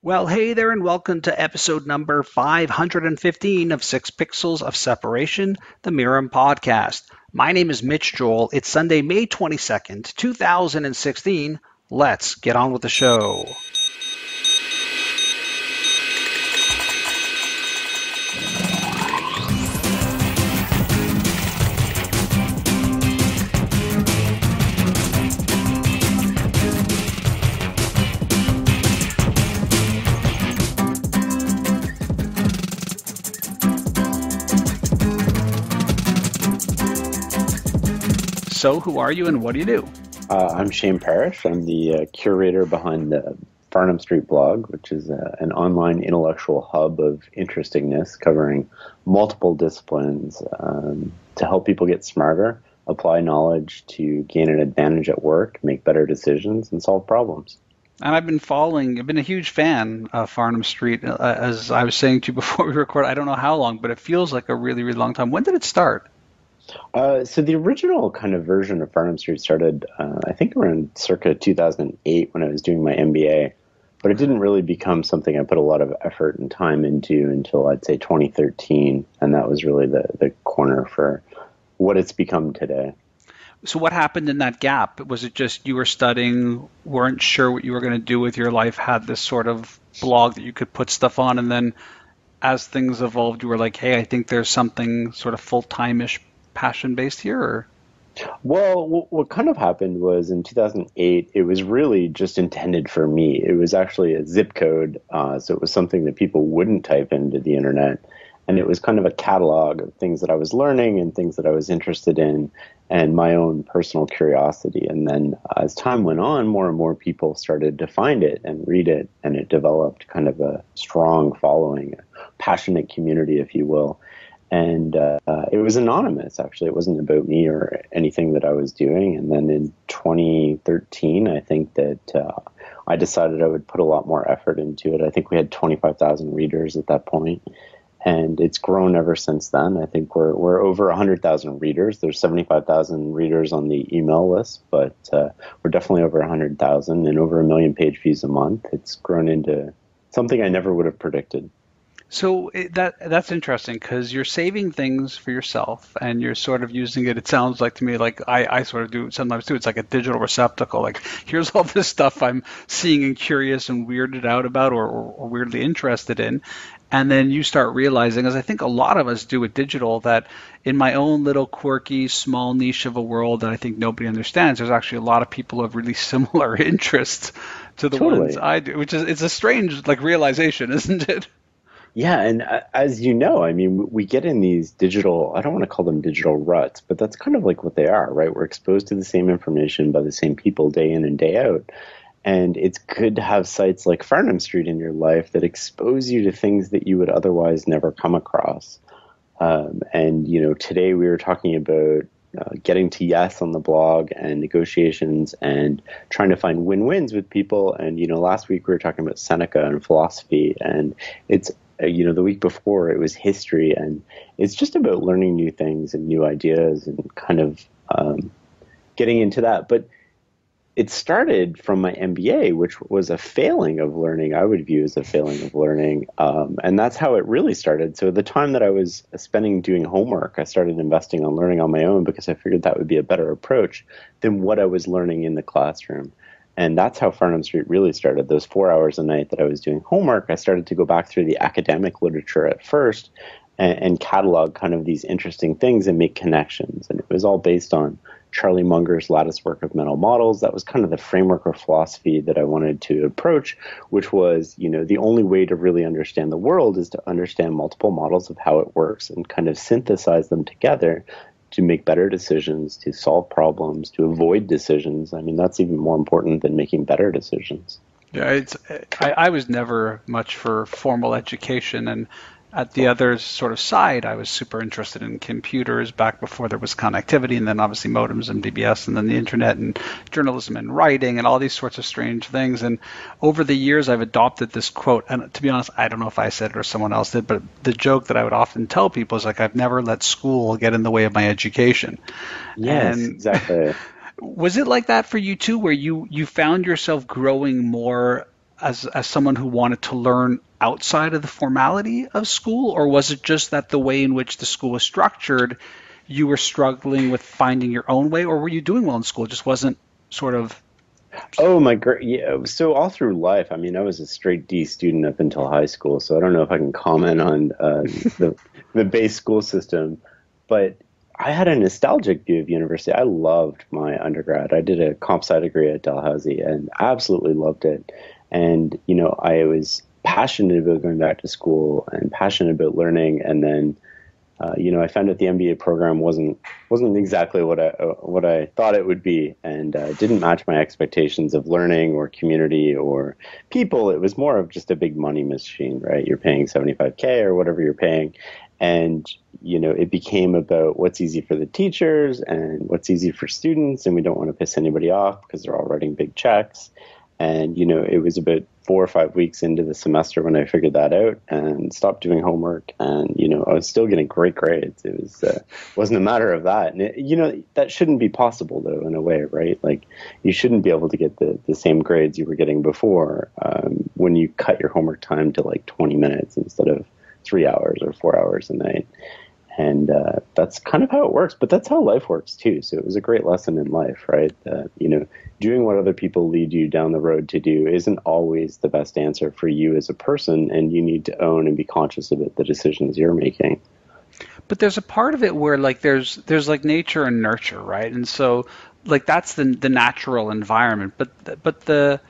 Well, hey there, and welcome to episode number 515 of 6 Pixels of Separation, the Mirum Podcast. My name is Mitch Joel. It's Sunday, May 22nd, 2016. Let's get on with the show. So, who are you and what do you do? I'm Shane Parrish. I'm the curator behind the Farnam Street blog, which is an online intellectual hub of interestingness covering multiple disciplines to help people get smarter, apply knowledge to gain an advantage at work, make better decisions, and solve problems. And I've been a huge fan of Farnam Street. As I was saying to you before we record, I don't know how long, but it feels like a really, really long time. When did it start? So the original kind of version of Farnam Street started, I think, around circa 2008 when I was doing my MBA, but it didn't really become something I put a lot of effort and time into until I'd say 2013, and that was really the corner for what it's become today. So what happened in that gap? Was it just you were studying, weren't sure what you were going to do with your life, had this sort of blog that you could put stuff on, and then as things evolved, you were like, hey, I think there's something sort of full-time-ish passion-based here? Or? Well, what kind of happened was in 2008, it was really just intended for me. It was actually a zip code, so it was something that people wouldn't type into the internet. And it was kind of a catalog of things that I was learning and things that I was interested in and my own personal curiosity. And then as time went on, more and more people started to find it and read it, and it developed kind of a strong following, a passionate community, if you will. And it was anonymous, actually. It wasn't about me or anything that I was doing. And then in 2013, I think that I decided I would put a lot more effort into it. I think we had 25,000 readers at that point, and it's grown ever since then. I think we're over 100,000 readers. There's 75,000 readers on the email list, but we're definitely over 100,000 and over 1 million page views a month. It's grown into something I never would have predicted. So that's interesting because you're saving things for yourself and you're sort of using it. It sounds like to me like I sort of do sometimes too. It's like a digital receptacle. Like here's all this stuff I'm seeing and curious and weirded out about or weirdly interested in. And then you start realizing, as I think a lot of us do with digital, that in my own little quirky, small niche of a world that I think nobody understands, there's actually a lot of people who have really similar interests to the ones I do, which is it's a strange like realization, isn't it? Yeah, and as you know, I mean, we get in these digital, I don't want to call them digital ruts, but that's kind of like what they are, right? We're exposed to the same information by the same people day in and day out. And it's good to have sites like Farnam Street in your life that expose you to things that you would otherwise never come across. And, you know, today we were talking about getting to yes on the blog and negotiations and trying to find win-wins with people. And, you know, last week we were talking about Seneca and philosophy, and it's, you know, the week before it was history, and it's just about learning new things and new ideas and kind of getting into that. But it started from my MBA, which was a failing of learning, I would view as a failing of learning. And that's how it really started. So the time that I was spending doing homework, I started investing on learning on my own because I figured that would be a better approach than what I was learning in the classroom. And that's how Farnam Street really started. Those 4 hours a night that I was doing homework, I started to go back through the academic literature at first and catalog kind of these interesting things and make connections. And it was all based on Charlie Munger's lattice work of mental models. That was kind of the framework or philosophy that I wanted to approach, which was, you know, the only way to really understand the world is to understand multiple models of how it works and kind of synthesize them together to make better decisions, to solve problems, to avoid decisions. I mean, that's even more important than making better decisions. Yeah, I was never much for formal education, and at the other sort of side, I was super interested in computers back before there was connectivity, and then obviously modems and BBS, and then the internet and journalism and writing and all these sorts of strange things. And over the years, I've adopted this quote, and to be honest, I don't know if I said it or someone else did, but the joke that I would often tell people is like, I've never let school get in the way of my education. Yes, and exactly. Was it like that for you too, where you found yourself growing more as someone who wanted to learn outside of the formality of school, or was it just that the way in which the school was structured, you were struggling with finding your own way, or were you doing well in school? It just wasn't sort of. Oh my god! Yeah. So all through life, I mean, I was a straight D student up until high school. So I don't know if I can comment on the base school system, but I had a nostalgic view of university. I loved my undergrad. I did a comp sci degree at Dalhousie and absolutely loved it. And I was passionate about going back to school and passionate about learning. And then I found out the MBA program wasn't exactly what I thought it would be, and didn't match my expectations of learning or community or people. It was more of just a big money machine, right? You're paying $75K or whatever you're paying, and it became about what's easy for the teachers and what's easy for students, and we don't want to piss anybody off because they're all writing big checks. And, it was about 4 or 5 weeks into the semester when I figured that out and stopped doing homework. And, I was still getting great grades. It wasn't a matter of that. And, that shouldn't be possible, though, in a way, right? Like, you shouldn't be able to get the same grades you were getting before when you cut your homework time to like 20 minutes instead of 3 hours or 4 hours a night. And that's kind of how it works, but that's how life works too. So it was a great lesson in life, right? Doing what other people lead you down the road to do isn't always the best answer for you as a person, and you need to own and be conscious of it, the decisions you're making. But there's a part of it where like there's like nature and nurture, right? And so like that's the natural environment, but that's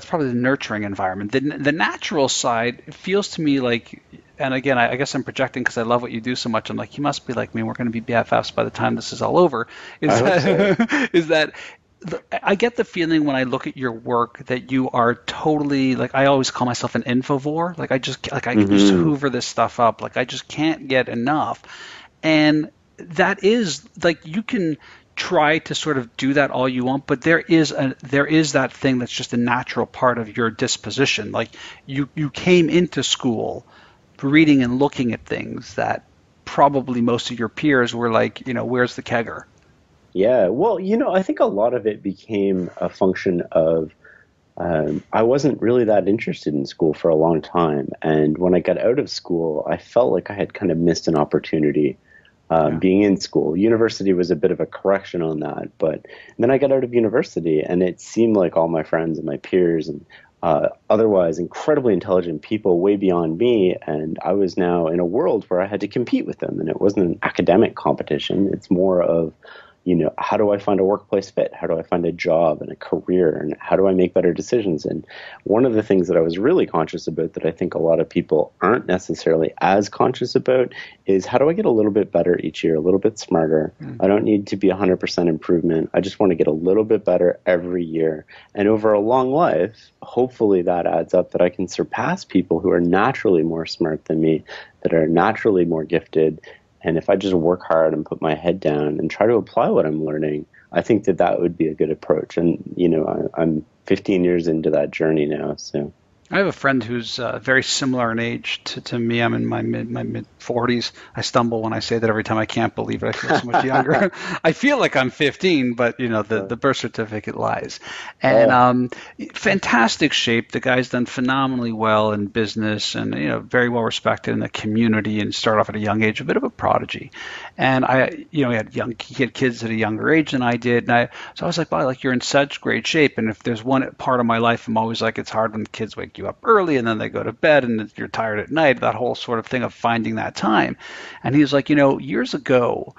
probably the nurturing environment. The natural side, it feels to me like, and again, I guess I'm projecting because I love what you do so much. I'm like, you must be like me. We're going to be BFFs by the time this is all over. Is that I get the feeling when I look at your work that you are totally like, I always call myself an infovore. Like I just hoover this stuff up. Like I just can't get enough. And that is like, you can try to sort of do that all you want, but there is that thing that's just a natural part of your disposition. Like you came into school reading and looking at things that probably most of your peers were like, where's the kegger? Yeah, well, I think a lot of it became a function of I wasn't really that interested in school for a long time. And when I got out of school, I felt like I had kind of missed an opportunity being in school. University was a bit of a correction on that. But then I got out of university, and it seemed like all my friends and my peers and otherwise incredibly intelligent people way beyond me, and I was now in a world where I had to compete with them, and it wasn't an academic competition. It's more of, how do I find a workplace fit? How do I find a job and a career? And how do I make better decisions? And one of the things that I was really conscious about that I think a lot of people aren't necessarily as conscious about is how do I get a little bit better each year, a little bit smarter? I don't need to be 100% improvement. I just want to get a little bit better every year. And over a long life, hopefully that adds up that I can surpass people who are naturally more smart than me, that are naturally more gifted. And if I just work hard and put my head down and try to apply what I'm learning, I think that would be a good approach. And, I'm 15 years into that journey now. So I have a friend who's very similar in age to me. I'm in my mid 40s. I stumble when I say that every time. I can't believe it. I feel so much younger. I feel like I'm 15, but the birth certificate lies. And fantastic shape. The guy's done phenomenally well in business, and very well respected in the community, and started off at a young age, a bit of a prodigy. And he had kids at a younger age than I did. And so I was like, wow, like you're in such great shape. And if there's one part of my life, I'm always like, it's hard when the kids wake you up early and then they go to bed and you're tired at night, that whole sort of thing of finding that time. And he was like, years ago,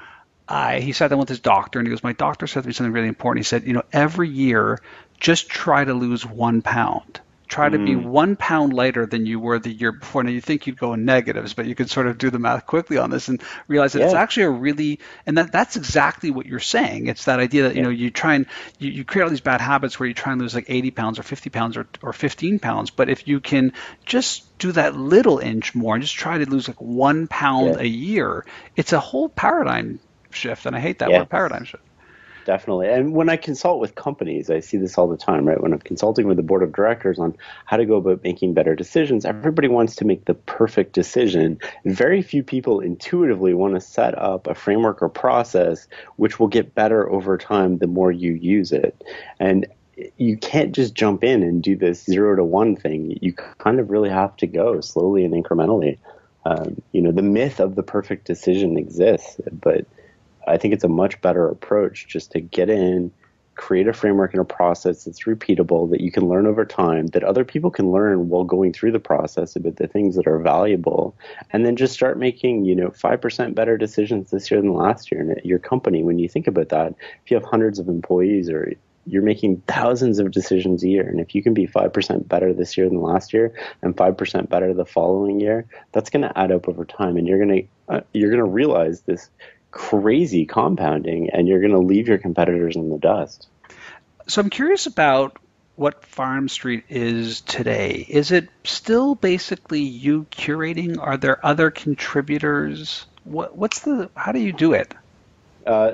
he sat down with his doctor and he goes, my doctor said to me something really important. He said, every year, just try to lose 1 pound. Try to be 1 pound lighter than you were the year before. Now, you think you'd go in negatives, but you could sort of do the math quickly on this and realize that it's actually that's exactly what you're saying. It's that idea that, you try and you create all these bad habits where you try and lose like 80 pounds or 50 pounds or 15 pounds. But if you can just do that little inch more and just try to lose like 1 pound a year, it's a whole paradigm shift. And I hate that word, paradigm shift. Definitely. And when I consult with companies, I see this all the time, right? When I'm consulting with the board of directors on how to go about making better decisions, everybody wants to make the perfect decision. Very few people intuitively want to set up a framework or process which will get better over time the more you use it. And you can't just jump in and do this 0 to 1 thing. You kind of really have to go slowly and incrementally. The myth of the perfect decision exists, but I think it's a much better approach just to get in, create a framework and a process that's repeatable, that you can learn over time, that other people can learn while going through the process about the things that are valuable, and then just start making, 5% better decisions this year than last year. And at your company, when you think about that, if you have hundreds of employees, or you're making thousands of decisions a year, and if you can be 5% better this year than last year and 5% better the following year, that's going to add up over time, and you're going to realize this crazy compounding, and you're going to leave your competitors in the dust. So I'm curious about what Farnam Street is today. Is it still basically you curating? Are there other contributors? How do you do it?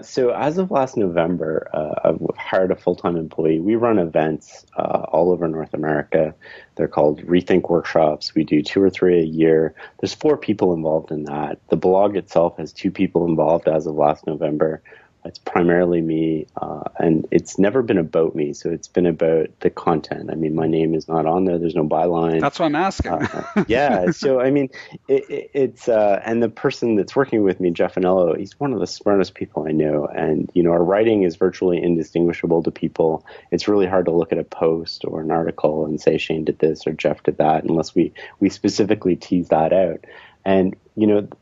So as of last November, I've hired a full-time employee. We run events all over North America. They're called Rethink workshops. We do 2 or 3 a year. There's 4 people involved in that. The blog itself has 2 people involved as of last November. It's primarily me, and it's never been about me. So it's been about the content. I mean, my name is not on there. There's no byline. That's what I'm asking. Yeah. So, I mean, it's and the person that's working with me, Jeff Anello, he's one of the smartest people I know. And, our writing is virtually indistinguishable to people. It's really hard to look at a post or an article and say Shane did this or Jeff did that, unless we specifically tease that out. And,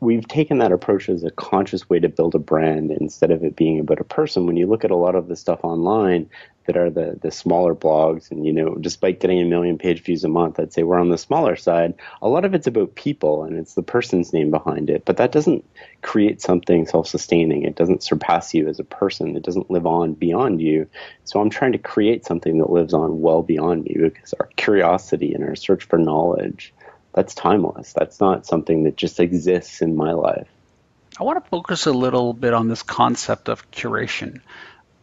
we've taken that approach as a conscious way to build a brand instead of it being about a person. When you look at a lot of the stuff online that are the smaller blogs, and, despite getting 1 million page views a month, I'd say we're on the smaller side. A lot of it's about people, and it's the person's name behind it. But that doesn't create something self-sustaining. It doesn't surpass you as a person. It doesn't live on beyond you. So I'm trying to create something that lives on well beyond me, because our curiosity and our search for knowledge, that's timeless. That's not something that just exists in my life. I want to focus a little bit on this concept of curation.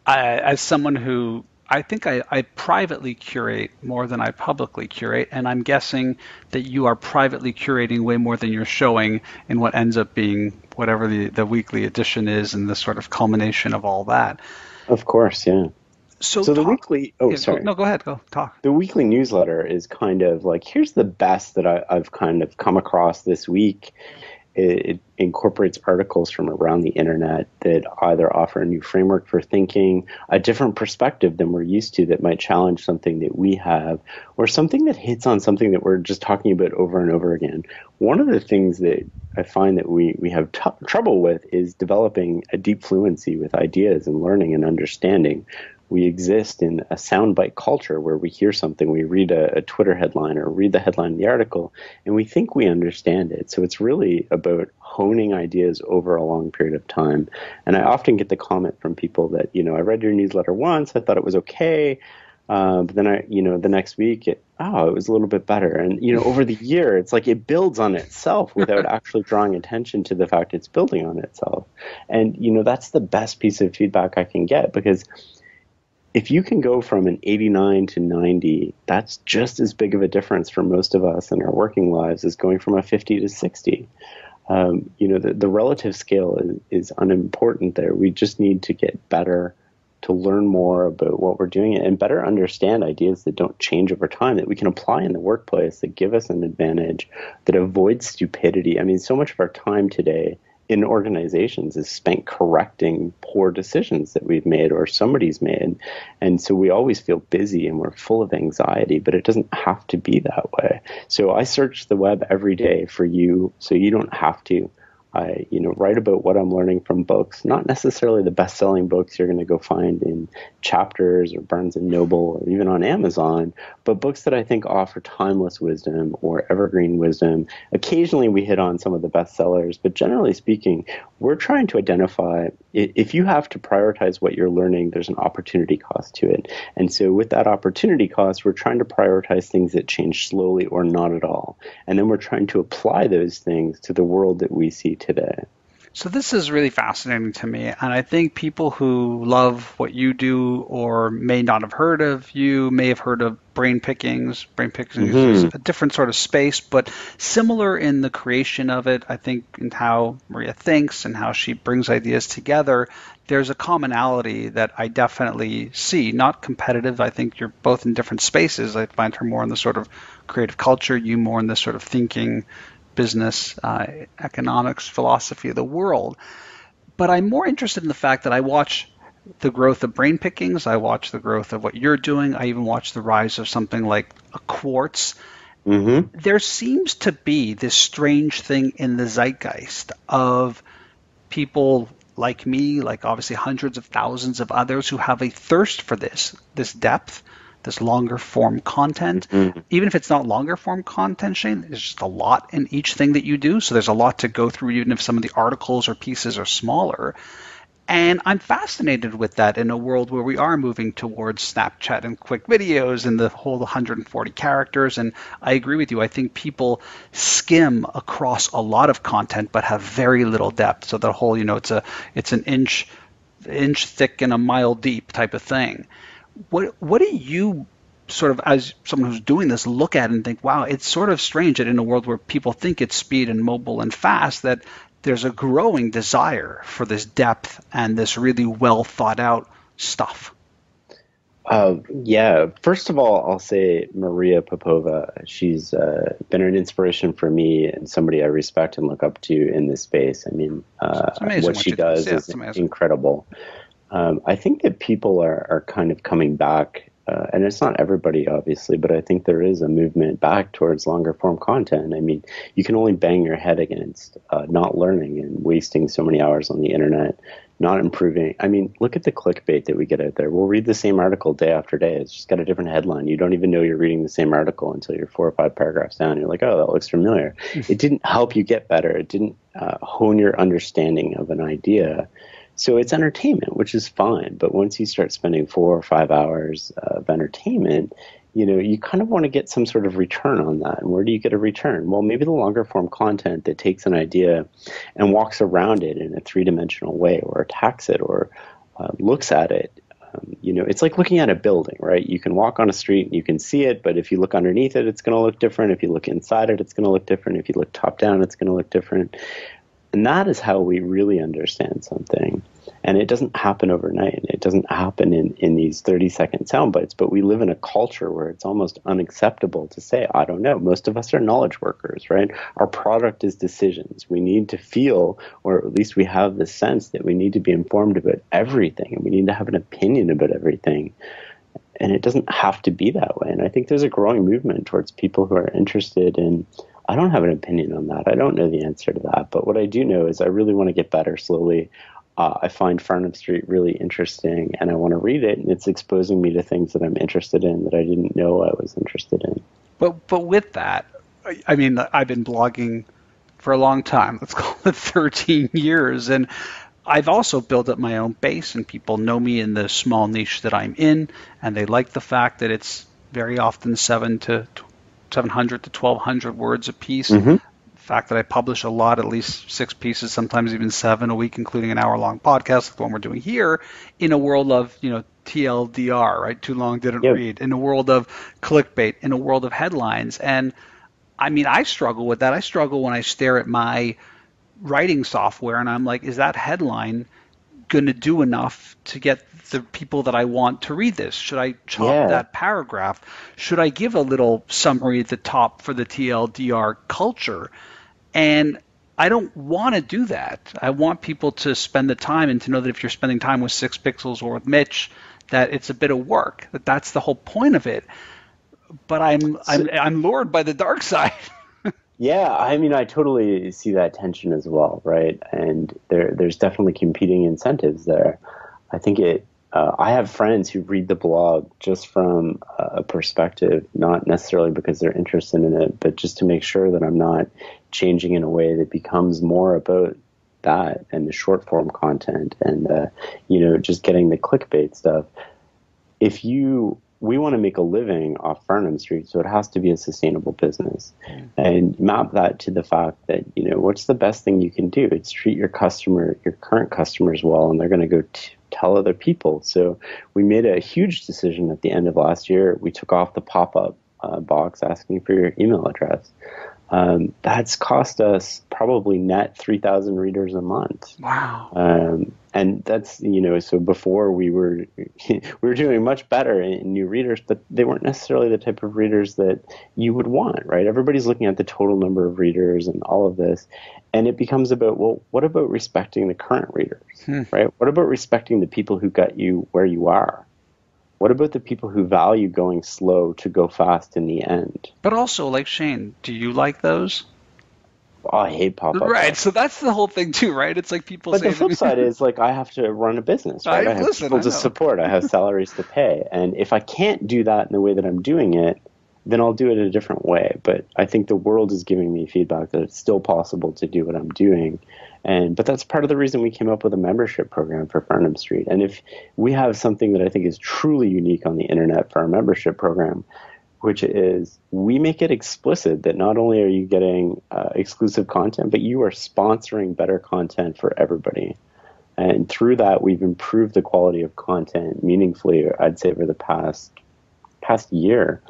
As someone who, I think I privately curate more than I publicly curate, and I'm guessing that you are privately curating way more than you're showing in what ends up being whatever the weekly edition is, and the sort of culmination of all that. Of course, yeah. So the weekly, sorry. No, go ahead, go talk. The weekly newsletter is kind of like, here's the best that I've kind of come across this week. It incorporates articles from around the internet that either offer a new framework for thinking, a different perspective than we're used to that might challenge something that we have, or something that hits on something that we're just talking about over and over again. One of the things that I find that we have trouble with is developing a deep fluency with ideas and learning and understanding. We exist in a soundbite culture where we hear something, we read a Twitter headline or read the headline of the article, and we think we understand it. So it's really about honing ideas over a long period of time. And I often get the comment from people that, I read your newsletter once, I thought it was okay, but then the next week, it was a little bit better. And, over the year, it's like it builds on itself without actually drawing attention to the fact it's building on itself. And, that's the best piece of feedback I can get, because if you can go from an 89 to 90, that's just as big of a difference for most of us in our working lives as going from a 50 to 60. The relative scale is unimportant there. We just need to get better, to learn more about what we're doing, and better understand ideas that don't change over time, that we can apply in the workplace, that give us an advantage, that avoid stupidity. I mean, so much of our time today in organizations is spent correcting poor decisions that we've made or somebody's made. And so we always feel busy and we're full of anxiety, but it doesn't have to be that way. So I search the web every day for you, so you don't have to. I write about what I'm learning from books, not necessarily the best-selling books you're going to go find in Chapters or Barnes & Noble or even on Amazon, but books that I think offer timeless wisdom or evergreen wisdom. Occasionally we hit on some of the bestsellers, but generally speaking, we're trying to identify, if you have to prioritize what you're learning, there's an opportunity cost to it. And so with that opportunity cost, we're trying to prioritize things that change slowly or not at all. And then we're trying to apply those things to the world that we see today. So this is really fascinating to me, and I think people who love what you do or may not have heard of you may have heard of brain pickings. Brain pickings is a different sort of space, but similar in the creation of it. I think in how Maria thinks and how she brings ideas together, there's a commonality that I definitely see. Not competitive. I think you're both in different spaces. I find her more in the sort of creative culture, you more in this sort of thinking, business, economics, philosophy of the world. But I'm more interested in the fact that I watch the growth of brain pickings. I watch the growth of what you're doing. I even watch the rise of something like a quartz. There seems to be this strange thing in the zeitgeist of people like me, like obviously hundreds of thousands of others who have a thirst for this depth, this longer form content. Even if it's not longer form content, Shane, there's just a lot in each thing that you do. So there's a lot to go through, even if some of the articles or pieces are smaller. And I'm fascinated with that in a world where we are moving towards Snapchat and quick videos and the whole 140 characters. And I agree with you. I think people skim across a lot of content but have very little depth. So the whole, it's an inch thick and a mile deep type of thing. What do you sort of, as someone who's doing this, look at and think, wow, it's sort of strange that in a world where people think it's speed and mobile and fast, that there's a growing desire for this depth and this really well thought out stuff? Yeah. First of all, I'll say Maria Popova. She's been an inspiration for me and somebody I respect and look up to in this space. I mean, what she does is incredible. I think that people are kind of coming back, and it's not everybody, obviously, but I think there is a movement back towards longer form content. I mean, you can only bang your head against not learning and wasting so many hours on the internet, not improving. I mean, look at the clickbait that we get out there. We'll read the same article day after day. It's just got a different headline. You don't even know you're reading the same article until you're 4 or 5 paragraphs down. You're like, oh, that looks familiar. It didn't help you get better. It didn't hone your understanding of an idea. So it's entertainment, which is fine. But once you start spending 4 or 5 hours of entertainment, you kind of want to get some sort of return on that. And where do you get a return? Well, maybe the longer form content that takes an idea and walks around it in a 3-dimensional way, or attacks it, or looks at it. It's like looking at a building, right? You can walk on a street and you can see it, but if you look underneath it, it's going to look different. If you look inside it, it's going to look different. If you look top down, it's going to look different. And that is how we really understand something. And it doesn't happen overnight. It doesn't happen in these 30-second sound bites, but we live in a culture where it's almost unacceptable to say, I don't know. Most of us are knowledge workers, right? Our product is decisions. We need to feel, or at least we have the sense that we need to be informed about everything, and we need to have an opinion about everything. And it doesn't have to be that way. And I think there's a growing movement towards people who are interested in, I don't have an opinion on that. I don't know the answer to that. But what I do know is I really want to get better slowly. I find Farnam Street really interesting, and I want to read it, and it's exposing me to things that I'm interested in that I didn't know I was interested in. But with that, I mean, I've been blogging for a long time. Let's call it 13 years. And I've also built up my own base, and people know me in the small niche that I'm in, and they like the fact that it's very often 700 to 1,200 words a piece. The fact that I publish a lot, at least 6 pieces, sometimes even 7 a week, including an hour-long podcast like the one we're doing here, in a world of, TLDR, right? Too long, didn't read, in a world of clickbait, in a world of headlines. And I mean, I struggle with that. I struggle when I stare at my writing software and I'm like, is that headline going to do enough to get the people that I want to read this? Should I chop that paragraph? Should I give a little summary at the top for the TLDR culture? And I don't want to do that. I want people to spend the time and to know that if you're spending time with 6 Pixels or with Mitch, that it's a bit of work. That's the whole point of it. But I'm lured by the dark side. Yeah, I mean, I totally see that tension as well, right? And there's definitely competing incentives there. I think I have friends who read the blog just from a perspective, not necessarily because they're interested in it, but just to make sure that I'm not changing in a way that becomes more about that and the short form content and, just getting the clickbait stuff. If you we want to make a living off Farnam Street, so it has to be a sustainable business. And map that to the fact that, what's the best thing you can do? It's treat your current customers well, and they're going to go tell other people. So we made a huge decision at the end of last year. We took off the pop-up box asking for your email address. That's cost us probably net 3,000 readers a month. Wow. And that's, so before we were doing much better in new readers, but they weren't necessarily the type of readers that you would want, right? Everybody's looking at the total number of readers and all of this. And it becomes about, well, what about respecting the current readers, right? What about respecting the people who got you where you are? What about the people who value going slow to go fast in the end? But also, like Shane, do you like those? Oh, I hate pop-up. Right, so that's the whole thing too, right? It's like people say. But the flip side is, like, I have to run a business, right? I have people to support. I have salaries to pay. And if I can't do that in the way that I'm doing it, then I'll do it a different way. But I think the world is giving me feedback that it's still possible to do what I'm doing. But that's part of the reason we came up with a membership program for Farnam Street. And if we have something that I think is truly unique on the internet for our membership program, which is we make it explicit that not only are you getting exclusive content, but you are sponsoring better content for everybody. And through that, we've improved the quality of content meaningfully, I'd say, over the past year.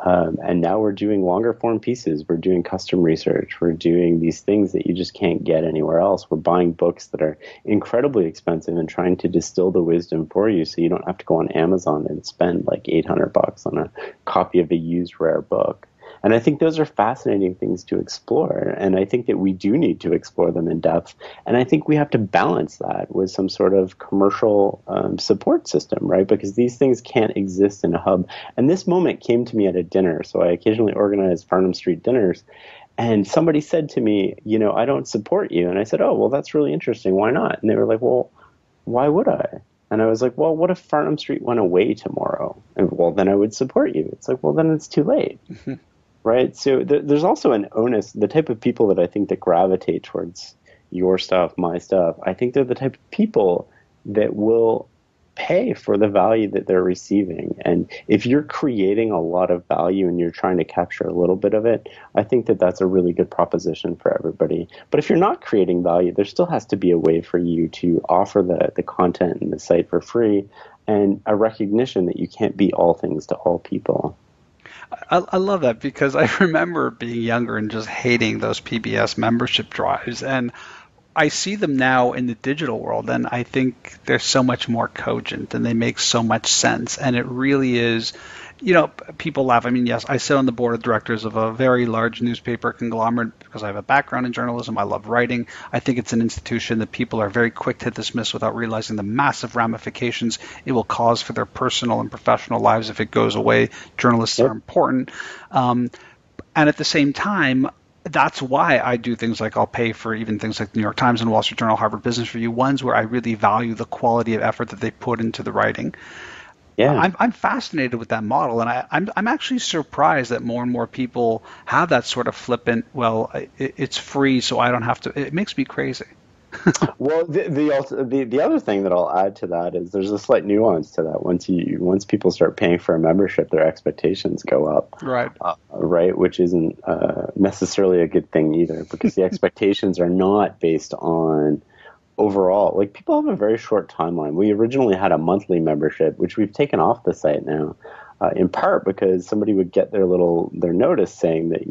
And now we're doing longer form pieces. We're doing custom research. We're doing these things that you just can't get anywhere else. We're buying books that are incredibly expensive and trying to distill the wisdom for you so you don't have to go on Amazon and spend like $800 on a copy of a used rare book. And I think those are fascinating things to explore. And I think that we do need to explore them in depth. And I think we have to balance that with some sort of commercial support system, right? Because these things can't exist in a hub. And this moment came to me at a dinner. So I occasionally organize Farnam Street dinners. And somebody said to me, I don't support you. And I said, oh, well, that's really interesting. Why not? And they were like, well, why would I? And I was like, well, what if Farnam Street went away tomorrow? And, well, then I would support you. It's like, well, then it's too late. Right. So there's also an onus, the type of people that I think that gravitate towards your stuff, my stuff. I think they're the type of people that will pay for the value that they're receiving. And if you're creating a lot of value and you're trying to capture a little bit of it, I think that that's a really good proposition for everybody. But if you're not creating value, there still has to be a way for you to offer the content and the site for free, and a recognition that you can't be all things to all people. I love that, because I remember being younger and just hating those PBS membership drives, and I see them now in the digital world, and I think they're so much more cogent and they make so much sense. And it really is, people laugh. I mean, yes, I sit on the board of directors of a very large newspaper conglomerate because I have a background in journalism. I love writing. I think it's an institution that people are very quick to dismiss without realizing the massive ramifications it will cause for their personal and professional lives if it goes away. Journalists are important. And at the same time, that's why I do things like I'll pay for even things like the New York Times and Wall Street Journal, Harvard Business Review, ones where I really value the quality of effort that they put into the writing. Yeah, I'm fascinated with that model, and I'm actually surprised that more and more people have that sort of flippant, well, it's free, so I don't have to. It makes me crazy. Well, the other thing that I'll add to that is there's a slight nuance to that. Once people start paying for a membership, their expectations go up, right? Right, which isn't necessarily a good thing either, because the expectations are not based on overall. Like, people have a very short timeline. We originally had a monthly membership, which we've taken off the site now, in part because somebody would get their notice saying that,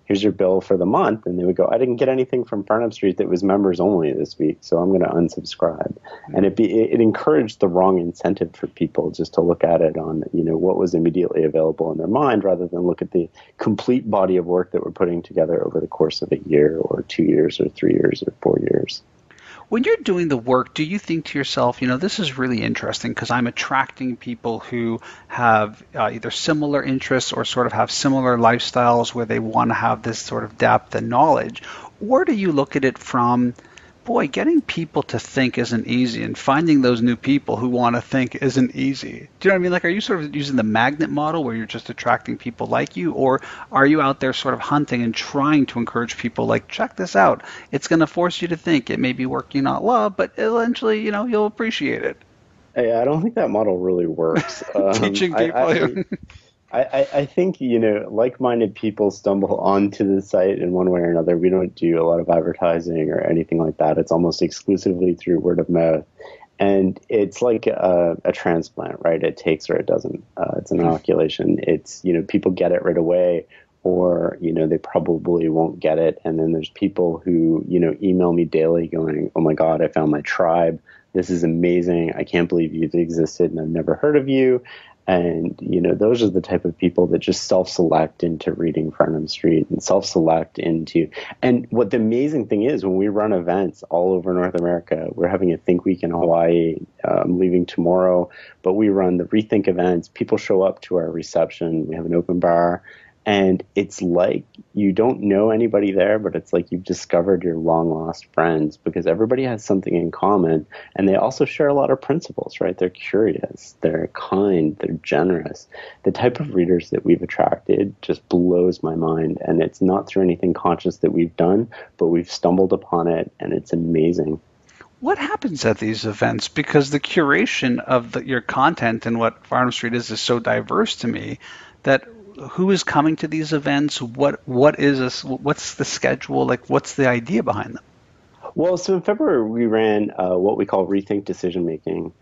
here's your bill for the month, and they would go, I didn't get anything from Farnam Street that was members only this week, so I'm going to unsubscribe. And it encouraged the wrong incentive for people just to look at it on, what was immediately available in their mind, rather than look at the complete body of work that we're putting together over the course of a year or 2 years or 3 years or 4 years. When you're doing the work, do you think to yourself, this is really interesting because I'm attracting people who have either similar interests or sort of have similar lifestyles where they want to have this sort of depth and knowledge? Or do you look at it from, boy, getting people to think isn't easy, and finding those new people who want to think isn't easy? Do you know what I mean? Like, are you sort of using the magnet model where you're just attracting people like you, or are you out there sort of hunting and trying to encourage people like, check this out, it's going to force you to think. It may be work you not love, but eventually, you'll appreciate it. I don't think that model really works. Teaching people. I think, like-minded people stumble onto the site in one way or another. We don't do a lot of advertising or anything like that. It's almost exclusively through word of mouth. And it's like a transplant, right? It takes or it doesn't. It's an inoculation. It's, people get it right away, or, they probably won't get it. And then there's people who, email me daily going, oh my God, I found my tribe. This is amazing. I can't believe you've existed and I've never heard of you. And, those are the type of people that just self-select into reading Farnam Street and self-select into. And what the amazing thing is, when we run events all over North America, we're having a Think Week in Hawaii. I'm leaving tomorrow, but we run the Rethink events. People show up to our reception. We have an open bar. And it's like you don't know anybody there, but it's like you've discovered your long-lost friends because everybody has something in common. And they also share a lot of principles, right? They're curious, they're kind, they're generous. The type of readers that we've attracted just blows my mind. And it's not through anything conscious that we've done, but we've stumbled upon it, and it's amazing. What happens at these events? Because the curation of your content and what Farnam Street is so diverse to me that who is coming to these events? What is this? What's the schedule? Like, what's the idea behind them? Well, so in February, we ran what we call Rethink Decision Making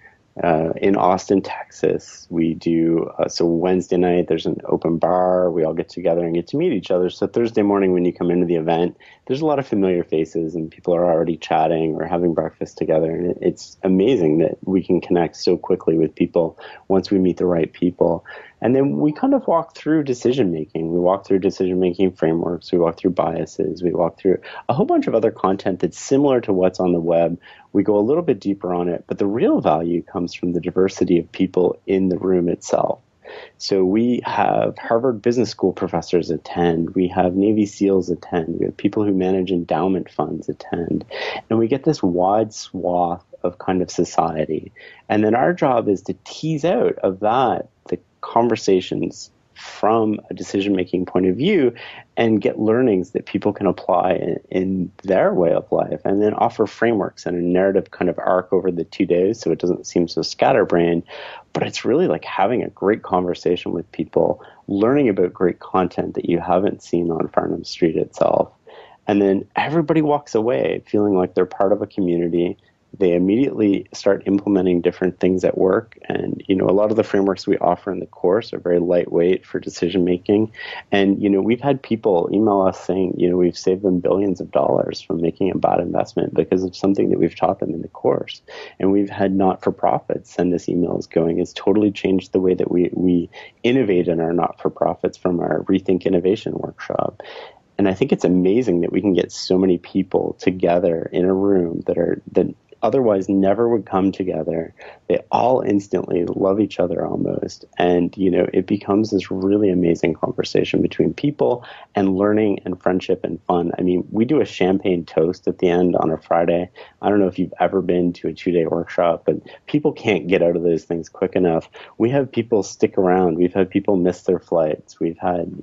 in Austin, Texas. We do, so Wednesday night, there's an open bar. We all get together and get to meet each other. So Thursday morning, when you come into the event, there's a lot of familiar faces and people are already chatting or having breakfast together. And it's amazing that we can connect so quickly with people once we meet the right people. And then we kind of walk through decision making. We walk through decision making frameworks. We walk through biases. We walk through a whole bunch of other content that's similar to what's on the web. We go a little bit deeper on it, but the real value comes from the diversity of people in the room itself. So we have Harvard Business School professors attend. We have Navy SEALs attend. We have people who manage endowment funds attend. And we get this wide swath of kind of society. And then our job is to tease out of that the conversations from a decision-making point of view and get learnings that people can apply in their way of life, and then offer frameworks and a narrative kind of arc over the 2 days so it doesn't seem so scatterbrained. But it's really like having a great conversation with people, learning about great content that you haven't seen on Farnam Street itself. And then everybody walks away feeling like they're part of a community. They immediately start implementing different things at work. And, a lot of the frameworks we offer in the course are very lightweight for decision making. And, we've had people email us saying, we've saved them billions of dollars from making a bad investment because of something that we've taught them in the course. And we've had not-for-profits send us emails going, it's totally changed the way that we innovate in our not-for-profits from our Rethink Innovation workshop. And I think it's amazing that we can get so many people together in a room that otherwise never would come together. They all instantly love each other almost. And, it becomes this really amazing conversation between people and learning and friendship and fun. I mean, we do a champagne toast at the end on a Friday. I don't know if you've ever been to a 2-day workshop, but people can't get out of those things quick enough. We have people stick around. We've had people miss their flights. We've had,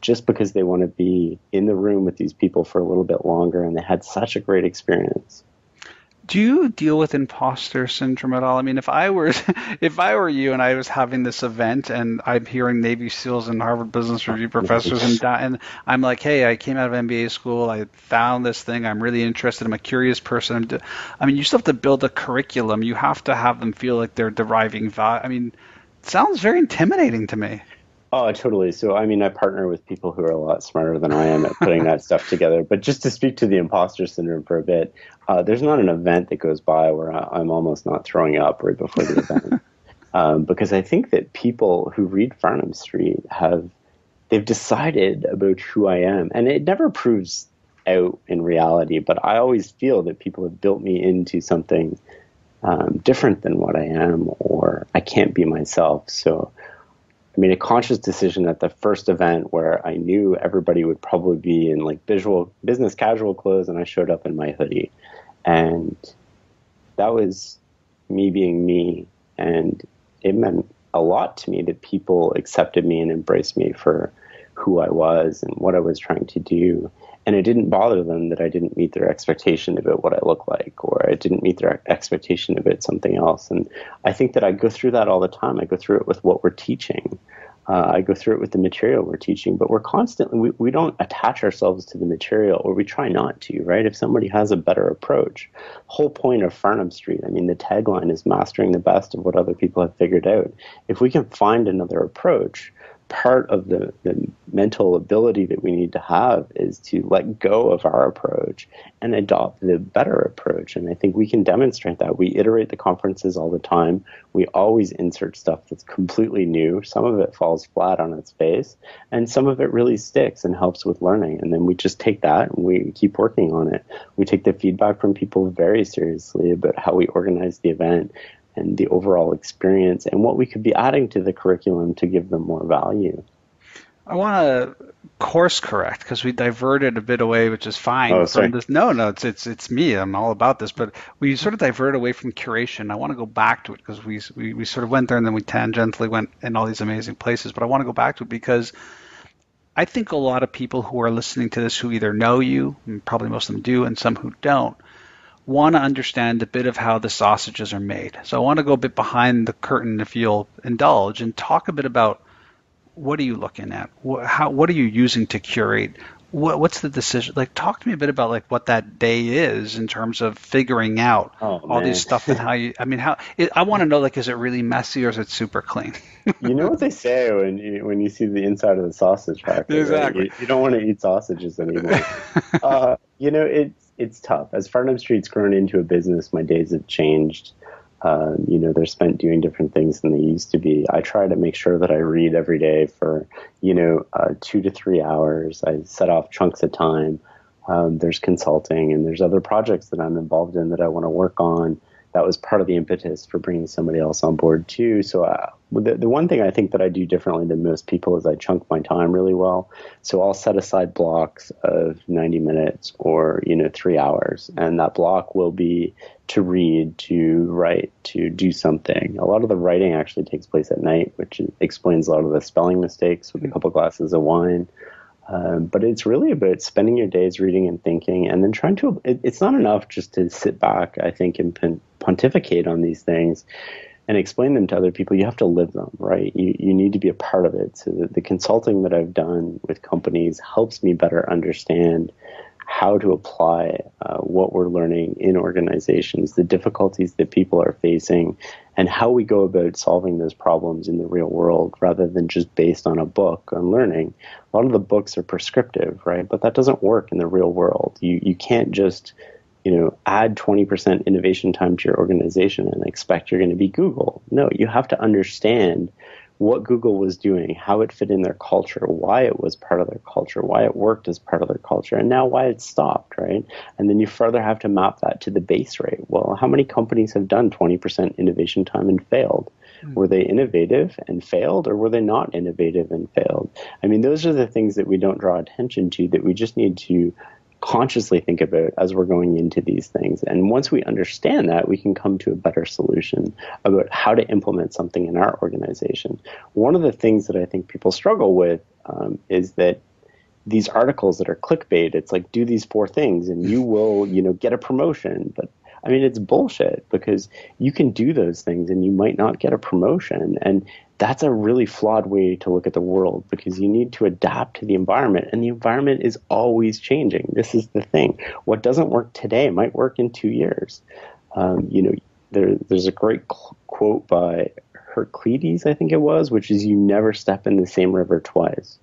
just because they want to be in the room with these people for a little bit longer, and they had such a great experience. Do you deal with imposter syndrome at all? I mean, if I were you and I was having this event and I'm hearing Navy SEALs and Harvard Business Review professors and I'm like, hey, I came out of MBA school, I found this thing, I'm really interested, I'm a curious person. I mean, you still have to build a curriculum. You have to have them feel like they're deriving value. I mean, it sounds very intimidating to me. Oh, totally. So, I mean, I partner with people who are a lot smarter than I am at putting that stuff together. But just to speak to the imposter syndrome for a bit, there's not an event that goes by where I'm almost not throwing up right before the event. Because I think that people who read Farnam Street they've decided about who I am. And it never proves out in reality, but I always feel that people have built me into something different than what I am, or I can't be myself. So, I mean, a conscious decision at the first event where I knew everybody would probably be in like business casual clothes, and I showed up in my hoodie. And that was me being me. And it meant a lot to me that people accepted me and embraced me for who I was and what I was trying to do. And it didn't bother them that I didn't meet their expectation about what I look like, or I didn't meet their expectation about something else. And I think that I go through that all the time. I go through it with what we're teaching. I go through it with the material we're teaching, but we're constantly, we don't attach ourselves to the material, or we try not to, right? If somebody has a better approach, the whole point of Farnam Street, I mean, the tagline is mastering the best of what other people have figured out. If we can find another approach, part of the mental ability that we need to have is to let go of our approach and adopt the better approach. And I think we can demonstrate that. We iterate the conferences all the time. We always insert stuff that's completely new. Some of it falls flat on its face, and some of it really sticks and helps with learning. And then we just take that and we keep working on it. We take the feedback from people very seriously about how we organize the event and the overall experience and what we could be adding to the curriculum to give them more value. I want to course correct because we diverted a bit away, which is fine. Oh, sorry. From this. No, it's me. I'm all about this, but we sort of diverted away from curation. I want to go back to it because we sort of went there and then we tangentially went in all these amazing places. But I want to go back to it because I think a lot of people who are listening to this who either know you, and probably most of them do, and some who don't, want to understand a bit of how the sausages are made. So I want to go a bit behind the curtain, if you'll indulge, and talk a bit about what are you looking at? What are you using to curate? What's the decision? Like, talk to me a bit about like what that day is in terms of figuring out all these stuff and how you. I mean, I want to know, like, is it really messy or is it super clean? You know what they say when you see the inside of the sausage factory. Exactly. Right? You don't want to eat sausages anymore. It's tough. As Farnam Street's grown into a business, my days have changed. They're spent doing different things than they used to be. I try to make sure that I read every day for, 2 to 3 hours. I set off chunks of time. There's consulting and there's other projects that I'm involved in that I want to work on. That was part of the impetus for bringing somebody else on board too. So the one thing I think that I do differently than most people is I chunk my time really well. So I'll set aside blocks of 90 minutes or 3 hours, and that block will be to read, to write, to do something. A lot of the writing actually takes place at night, which explains a lot of the spelling mistakes with a couple glasses of wine. But it's really about spending your days reading and thinking, and then trying to, it's not enough just to sit back, I think, and pontificate on these things and explain them to other people. You have to live them, right? You need to be a part of it. So the consulting that I've done with companies helps me better understand how to apply what we're learning in organizations, the difficulties that people are facing, and how we go about solving those problems in the real world rather than just based on a book on learning. A lot of the books are prescriptive, right? But that doesn't work in the real world. You can't just add 20% innovation time to your organization and expect you're going to be Google. No, you have to understand what Google was doing, how it fit in their culture, why it was part of their culture, why it worked as part of their culture, and now why it stopped, right? And then you further have to map that to the base rate. Well, how many companies have done 20% innovation time and failed? Were they innovative and failed, or were they not innovative and failed? I mean, those are the things that we don't draw attention to, that we just need to consciously think about as we're going into these things. And once we understand that, we can come to a better solution about how to implement something in our organization. One of the things that I think people struggle with is that these articles that are clickbait, it's like, do these 4 things and you will, get a promotion. But I mean, it's bullshit, because you can do those things and you might not get a promotion. And that's a really flawed way to look at the world, because you need to adapt to the environment, and the environment is always changing. This is the thing. What doesn't work today might work in 2 years. There's a great quote by Heraclides, I think it was, which is, you never step in the same river twice.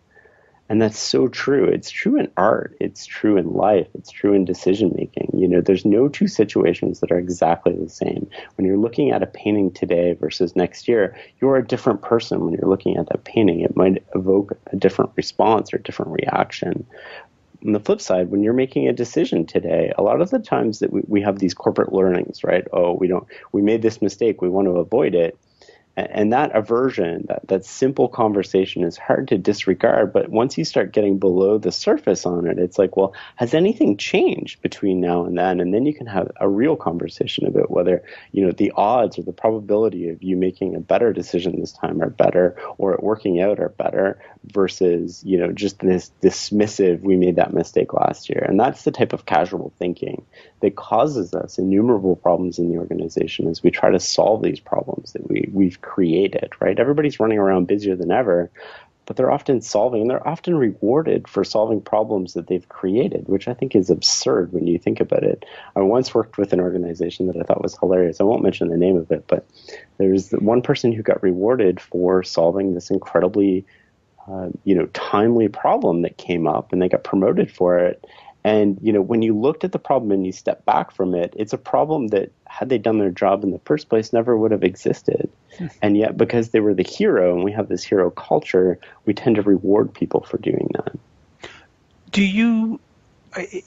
And that's so true. It's true in art. It's true in life. It's true in decision making. There's no 2 situations that are exactly the same. When you're looking at a painting today versus next year, you're a different person when you're looking at that painting. It might evoke a different response or a different reaction. On the flip side, when you're making a decision today, a lot of the times that we have these corporate learnings, right? Oh, we made this mistake, we want to avoid it. And that aversion, that simple conversation is hard to disregard. But once you start getting below the surface on it, it's like, well, has anything changed between now and then? And then you can have a real conversation about whether, the odds or the probability of you making a better decision this time are better, or it working out are better, versus, just this dismissive, we made that mistake last year. And that's the type of casual thinking that causes us innumerable problems in the organization as we try to solve these problems that we've created, right? Everybody's running around busier than ever, but they're often solving, and they're often rewarded for solving problems that they've created, which I think is absurd when you think about it. I once worked with an organization that I thought was hilarious. I won't mention the name of it, but there's one person who got rewarded for solving this incredibly, timely problem that came up, and they got promoted for it. And, when you looked at the problem and you step back from it, it's a problem that, had they done their job in the first place, never would have existed. And yet, because they were the hero, and we have this hero culture, we tend to reward people for doing that.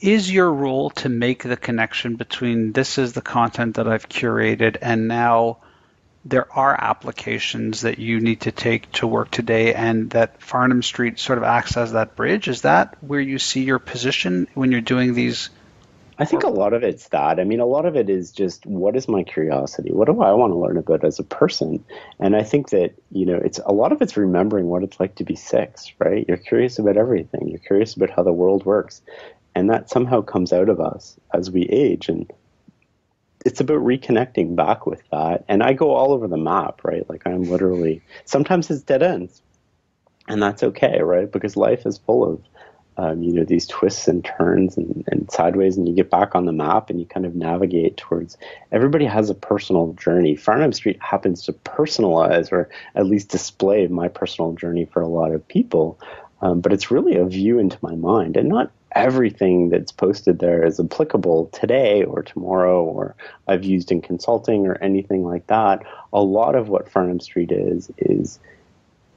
Is your role to make the connection between this is the content that I've curated, and now there are applications that you need to take to work today, and that Farnam Street sort of acts as that bridge? Is that where you see your position when you're doing these? I think a lot of it's that. I mean, a lot of it is just, what is my curiosity? What do I want to learn about as a person? And I think that, it's a lot of it's remembering what it's like to be 6, right? You're curious about everything. You're curious about how the world works. And that somehow comes out of us as we age. And it's about reconnecting back with that. And I go all over the map, right? Like, I'm literally, sometimes it's dead ends. And that's okay, right? Because life is full of, these twists and turns and sideways, and you get back on the map and you kind of navigate towards, everybody has a personal journey. Farnam Street happens to personalize, or at least display, my personal journey for a lot of people. But it's really a view into my mind, and not everything that's posted there is applicable today or tomorrow, or I've used in consulting or anything like that. A lot of what Farnam Street is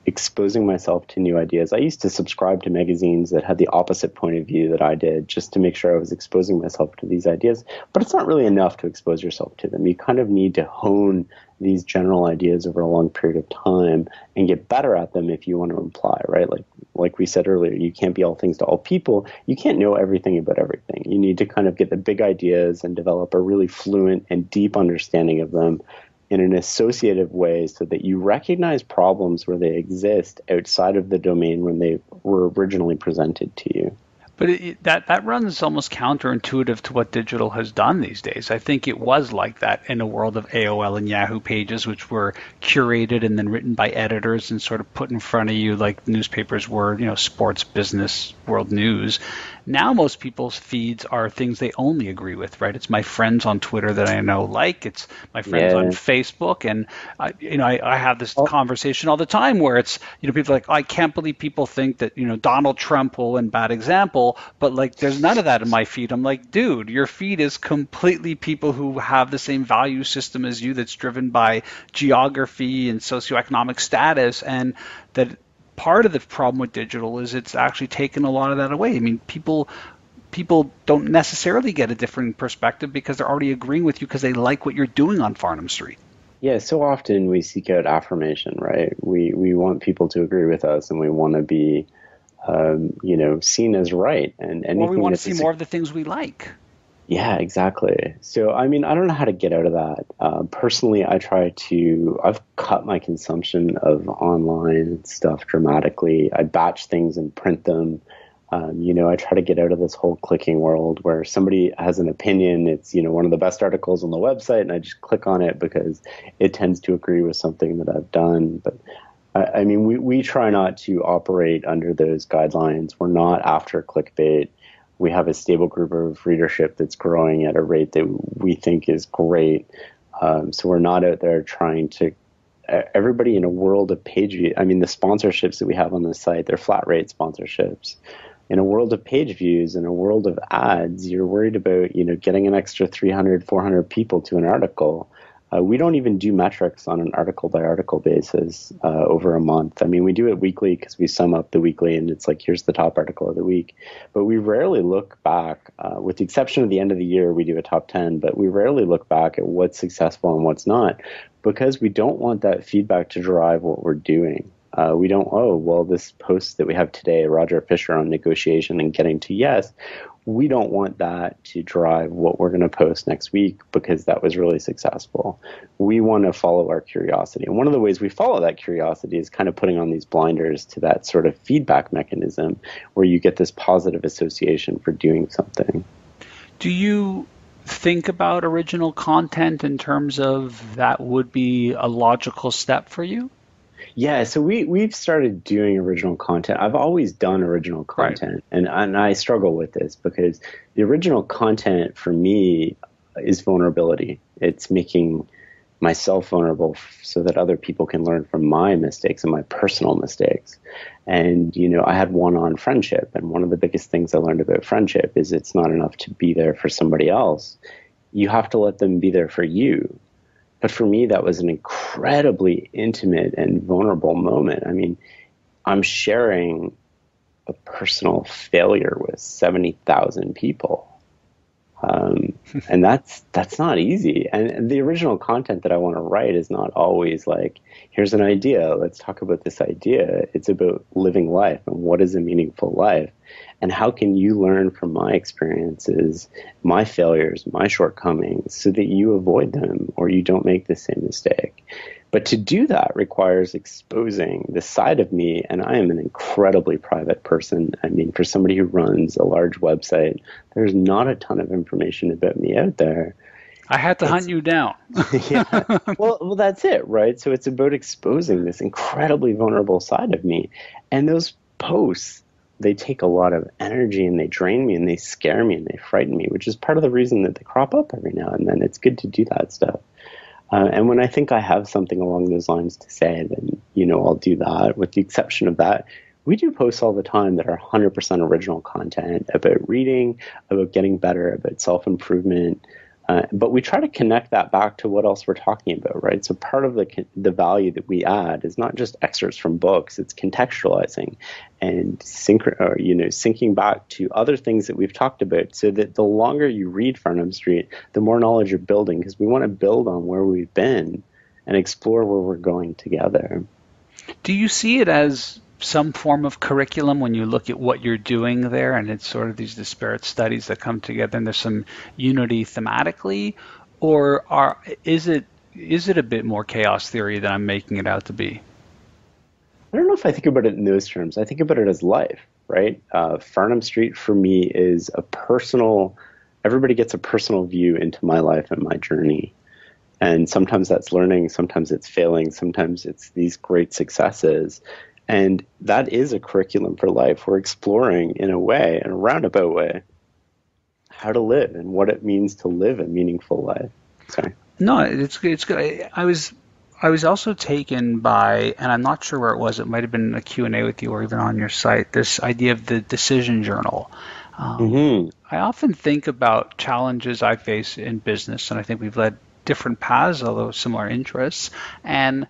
exposing myself to new ideas. I used to subscribe to magazines that had the opposite point of view that I did, just to make sure I was exposing myself to these ideas. But it's not really enough to expose yourself to them. You kind of need to hone these general ideas over a long period of time and get better at them if you want to imply, right? Like we said earlier, you can't be all things to all people. You can't know everything about everything. You need to kind of get the big ideas and develop a really fluent and deep understanding of them in an associative way, so that you recognize problems where they exist outside of the domain when they were originally presented to you. But that runs almost counterintuitive to what digital has done these days. I think it was like that in a world of AOL and Yahoo pages, which were curated and then written by editors and sort of put in front of you like newspapers were, sports, business, world news. Now most people's feeds are things they only agree with, right? It's my friends on Twitter that I know it's my friends on Facebook. And, I have this conversation all the time where it's, people are like, I can't believe people think that, Donald Trump will win, bad example, but like there's none of that in my feed. I'm like, dude, your feed is completely people who have the same value system as you, that's driven by geography and socioeconomic status, and that part of the problem with digital is it's actually taken a lot of that away. I mean, people don't necessarily get a different perspective because they're already agreeing with you because they like what you're doing on Farnam Street. Yeah, so often we seek out affirmation, right? We want people to agree with us, and we want to be, seen as right. And anything, or we want to see more of the things we like. Yeah, exactly. So, I mean, I don't know how to get out of that. Personally, I've cut my consumption of online stuff dramatically. I batch things and print them. I try to get out of this whole clicking world where somebody has an opinion. It's, one of the best articles on the website, and I just click on it because it tends to agree with something that I've done. But I mean, we try not to operate under those guidelines. We're not after clickbait. We have a stable group of readership that's growing at a rate that we think is great. So we're not out there trying to, everybody in a world of page view. I mean, the sponsorships that we have on the site, they're flat rate sponsorships. In a world of page views, in a world of ads, you're worried about, getting an extra 300, 400 people to an article. We don't even do metrics on an article by article basis over a month. I mean, we do it weekly because we sum up the weekly and it's like, here's the top article of the week. But we rarely look back, with the exception of the end of the year, we do a top 10, but we rarely look back at what's successful and what's not, because we don't want that feedback to drive what we're doing. We don't, oh, well, this post that we have today, Roger Fisher on negotiation and getting to yes, we don't want that to drive what we're going to post next week because that was really successful. We want to follow our curiosity. And one of the ways we follow that curiosity is kind of putting on these blinders to that sort of feedback mechanism where you get this positive association for doing something. Do you think about original content in terms of that would be a logical step for you? Yeah, so we've started doing original content. I've always done original content, right. and I struggle with this because the original content for me is vulnerability. It's making myself vulnerable so that other people can learn from my mistakes and my personal mistakes. And, I had one on friendship, and one of the biggest things I learned about friendship is it's not enough to be there for somebody else. You have to let them be there for you. But for me, that was an incredibly intimate and vulnerable moment. I mean, I'm sharing a personal failure with 70,000 people. And that's not easy. And the original content that I want to write is not always like, here's an idea, let's talk about this idea. It's about living life and what is a meaningful life. And how can you learn from my experiences, my failures, my shortcomings, so that you avoid them or you don't make the same mistake? But to do that requires exposing the side of me, and I am an incredibly private person. I mean, for somebody who runs a large website, there's not a ton of information about me out there. I had to hunt you down. Yeah. Well, that's it, right? So it's about exposing this incredibly vulnerable side of me. And those posts, they take a lot of energy and they drain me and they scare me and they frighten me, which is part of the reason that they crop up every now and then. It's good to do that stuff. And when I think I have something along those lines to say, then, I'll do that. With the exception of that, we do posts all the time that are 100% original content about reading, about getting better, about self-improvement. But we try to connect that back to what else we're talking about, right? So part of the value that we add is not just excerpts from books; it's contextualizing and syncing back to other things that we've talked about. So that the longer you read Farnam Street, the more knowledge you're building, because we want to build on where we've been and explore where we're going together. Do you see it as some form of curriculum when you look at what you're doing there, and it's sort of these disparate studies that come together and there's some unity thematically, or is it a bit more chaos theory than I'm making it out to be? I don't know if I think about it in those terms. I think about it as life, right? Farnam Street for me is everybody gets a personal view into my life and my journey. And sometimes that's learning, sometimes it's failing, sometimes it's these great successes. And that is a curriculum for life. We're exploring in a roundabout way, how to live and what it means to live a meaningful life. Sorry. No, it's good. I was also taken by, and I'm not sure where it was. It might have been a Q&A with you or even on your site, this idea of the decision journal. I often think about challenges I face in business, and I think we've led different paths, although similar interests. And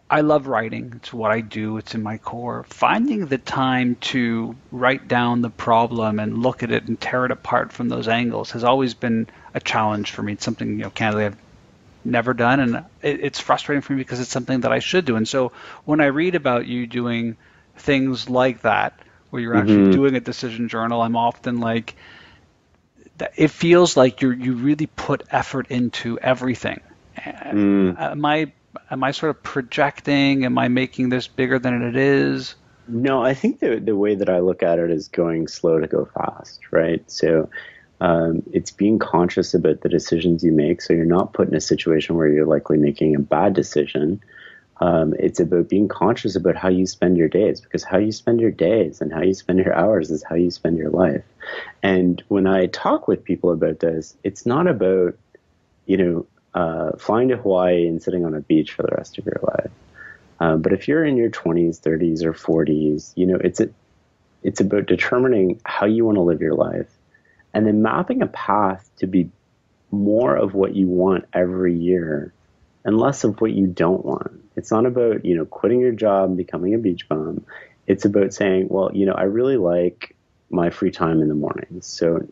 I love writing. It's what I do. It's in my core. Finding the time to write down the problem and look at it and tear it apart from those angles has always been a challenge for me. It's something, candidly, I've never done, and it's frustrating for me because it's something that I should do. And so when I read about you doing things like that, where you're actually doing a decision journal, I'm often like, it feels like you really put effort into everything. Am I sort of projecting? Am I making this bigger than it is? No, I think the way that I look at it is going slow to go fast, right? So it's being conscious about the decisions you make, so you're not put in a situation where you're likely making a bad decision. It's about being conscious about how you spend your days, because how you spend your days and how you spend your hours is how you spend your life. And when I talk with people about this, it's not about, flying to Hawaii and sitting on a beach for the rest of your life. But if you're in your 20s, 30s, or 40s, it's about determining how you want to live your life and then mapping a path to be more of what you want every year and less of what you don't want. It's not about, quitting your job and becoming a beach bum. It's about saying, well, I really like my free time in the mornings. So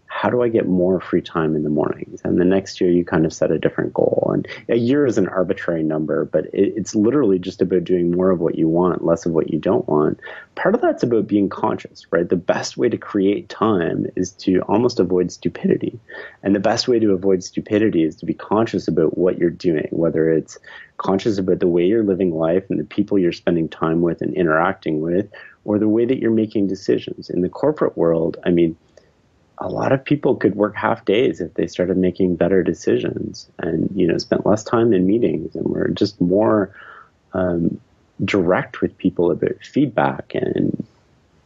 how do I get more free time in the mornings? And the next year you kind of set a different goal. And a year is an arbitrary number, but it's literally just about doing more of what you want, less of what you don't want. Part of that's about being conscious, right? The best way to create time is to almost avoid stupidity. And the best way to avoid stupidity is to be conscious about what you're doing, whether it's conscious about the way you're living life and the people you're spending time with and interacting with, or the way that you're making decisions. In the corporate world, a lot of people could work half days if they started making better decisions and, spent less time in meetings and were just more direct with people about feedback. And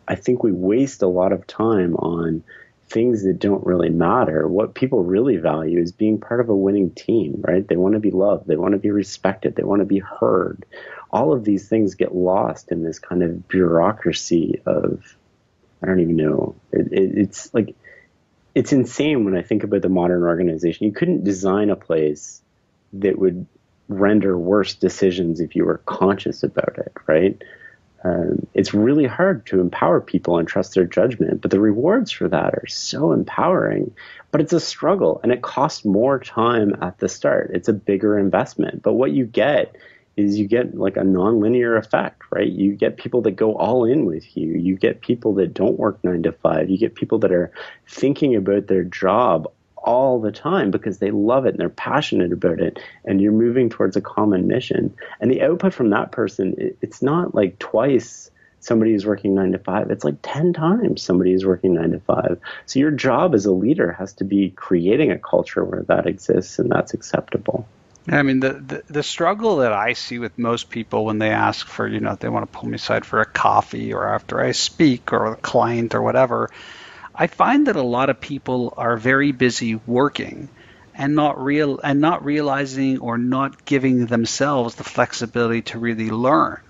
I think we waste a lot of time on things that don't really matter. What people really value is being part of a winning team, right? They want to be loved. They want to be respected. They want to be heard. All of these things get lost in this kind of bureaucracy of, I don't even know. It's like, it's insane when I think about the modern organization. You couldn't design a place that would render worse decisions if you were conscious about it, right? It's really hard to empower people and trust their judgment, but the rewards for that are so empowering. But it's a struggle, and it costs more time at the start. It's a bigger investment. But what you get is you get like a nonlinear effect, right? You get people that go all in with you. You get people that don't work 9 to 5. You get people that are thinking about their job all the time because they love it and they're passionate about it, and you're moving towards a common mission. And the output from that person, it's not like twice somebody is working 9 to 5. It's like 10 times somebody is working 9 to 5. So your job as a leader has to be creating a culture where that exists and that's acceptable. The struggle that I see with most people when they ask for, they want to pull me aside for a coffee or after I speak or a client or whatever, I find that a lot of people are very busy working and not realizing or not giving themselves the flexibility to really learn.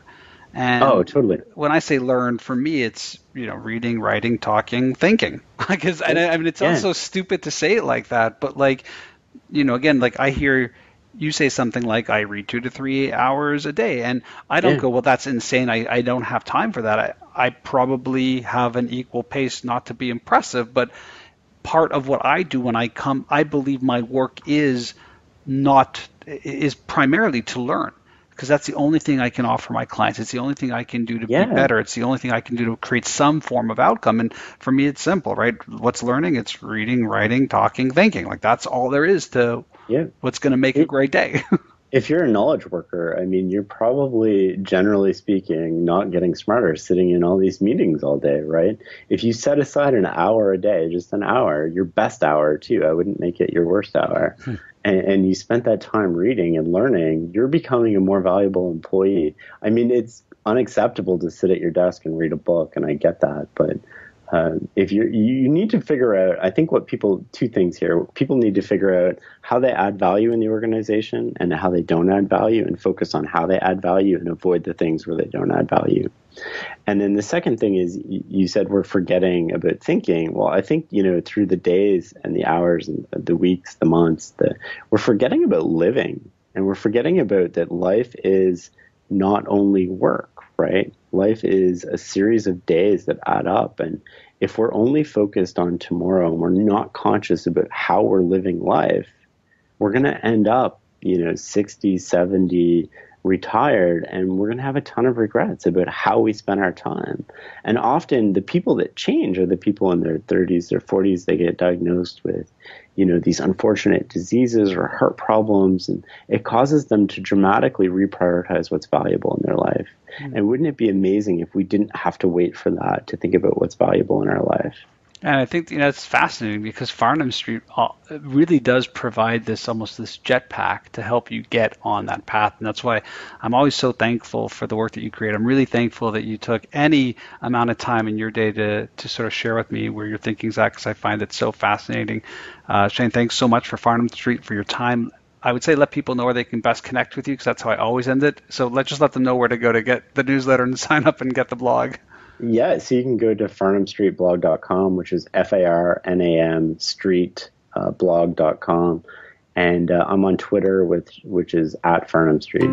And totally. When I say learn, for me, it's, reading, writing, talking, thinking. It sounds so stupid to say it like that, but again, I hear you say something like, I read 2 to 3 hours a day, and I don't go, well, that's insane. I don't have time for that. I probably have an equal pace, not to be impressive, but part of what I do when I come, I believe my work is primarily to learn, because that's the only thing I can offer my clients. It's the only thing I can do to be better. It's the only thing I can do to create some form of outcome. And for me, it's simple, right? What's learning? It's reading, writing, talking, thinking. That's all there is to what's going to make a great day. If you're a knowledge worker, you're probably, generally speaking, not getting smarter sitting in all these meetings all day, right? If you set aside an hour a day, just an hour, your best hour too, I wouldn't make it your worst hour, and you spent that time reading and learning, you're becoming a more valuable employee. It's unacceptable to sit at your desk and read a book, and I get that, but if you need to figure out, I think two things here. People need to figure out how they add value in the organization and how they don't add value, and focus on how they add value and avoid the things where they don't add value. And then the second thing is, you said we're forgetting about thinking. Well, I think, through the days and the hours and the weeks, the months, we're forgetting about living, and we're forgetting about that life is not only work, right? Life is a series of days that add up. And if we're only focused on tomorrow and we're not conscious about how we're living life, we're going to end up, 60, 70, retired, and we're going to have a ton of regrets about how we spent our time. And often the people that change are the people in their 30s, their 40s, they get diagnosed with, these unfortunate diseases or heart problems, and it causes them to dramatically reprioritize what's valuable in their life. And wouldn't it be amazing if we didn't have to wait for that to think about what's valuable in our life? And I think it's fascinating because Farnam Street really does provide this jetpack to help you get on that path. And that's why I'm always so thankful for the work that you create. I'm really thankful that you took any amount of time in your day to sort of share with me where your thinking's at, because I find it so fascinating. Shane, thanks so much for Farnam Street, for your time. I would say let people know where they can best connect with you, because that's how I always end it. So let's just let them know where to go to get the newsletter and sign up and get the blog. Yeah, so you can go to farnamstreetblog.com, which is FARNAM Street, blog.com. And I'm on Twitter, which is at Farnam Street.